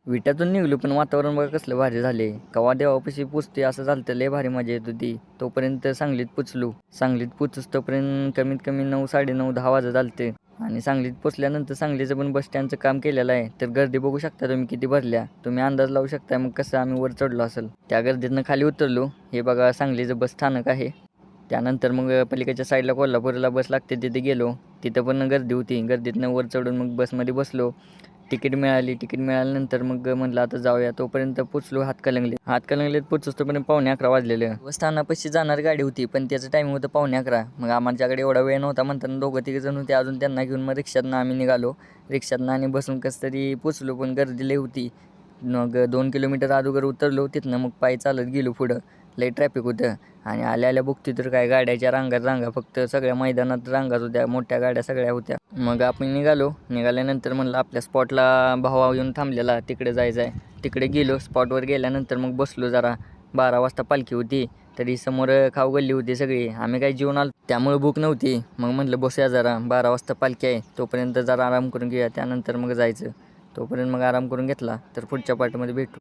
विट्यातून निघलो पण वातावरण बघा कसलं भारी झाले. कवा देवापाशी पोचते असं झालं तर लय भारी मजा येत होती. तोपर्यंत सांगलीत पोचलो. सांगलीत पोचोस्तोपर्यंत कमीत कमी 9, 9:30, 10 वाजत आलते. आणि सांगलीत पोचल्यानंतर सांगलीचं पण बस स्टँडचं काम केलेलं आहे. तर गर्दी बघू शकता तुम्ही किती भरल्या. तुम्ही अंदाज लावू शकता मग कसं आम्ही वर चढलो असेल. त्या गर्दीतनं खाली उतरलो. हे बघा सांगलीचं बस स्थानक आहे. त्यानंतर मग पलीकडच्या साईडला कोल्हापूरला बस लागते तिथे गेलो. तिथं पण गर्दी होती. गर्दीतनं वर चढून मग बसमध्ये बसलो. तिकीट मिळाली. तिकीट मिळाल्यानंतर मग म्हटलं आता जाऊया. तोपर्यंत पोचलो हातकणंगलेत पोचोस्तोपर्यंत 11:45 वाजलेलं. बसस्थानापाशी जाणार गाडी होती पण त्याचं टायमिंग होतं 11:45. मग आमच्याकडे एवढा वेळ नव्हता म्हणताना 2-3 जण होते अजून. त्यांना घेऊन मग रिक्षातनं आम्ही निघालो. रिक्षातनं आणि बसून कसं तरी पोचलो पण गर्दी लई होती. मग 2 किलोमीटर अगोदर उतरलो. तिथनं मग पायी चालत गेलो पुढं. लई ट्रॅफिक होतं. आणि आल्या बघतोय तर काय गाड्याच्या रांगा फक्त सगळ्या मैदानात रांगाच होत्या. मोठ्या गाड्या सगळ्या होत्या. मग आपण निघाल्यानंतर म्हणलं आपल्या स्पॉटला भावा येऊन थांबलेला तिकडे जायचं आहे. तिकडे गेलो. स्पॉटवर गेल्यानंतर मग बसलो जरा. 12 वाजता पालखी होती. तरी समोर खाऊ गल्ली होती सगळी. आम्ही काही जेवून आलो त्यामुळे भूक नव्हती. मग म्हटलं बसूया जरा. 12 वाजता पालखी आहे तोपर्यंत जरा आराम करून घेऊया त्यानंतर मग जायचं. तोपर्यंत मग आराम करून घेतला. तर पुढच्या पार्टमध्ये भेटू.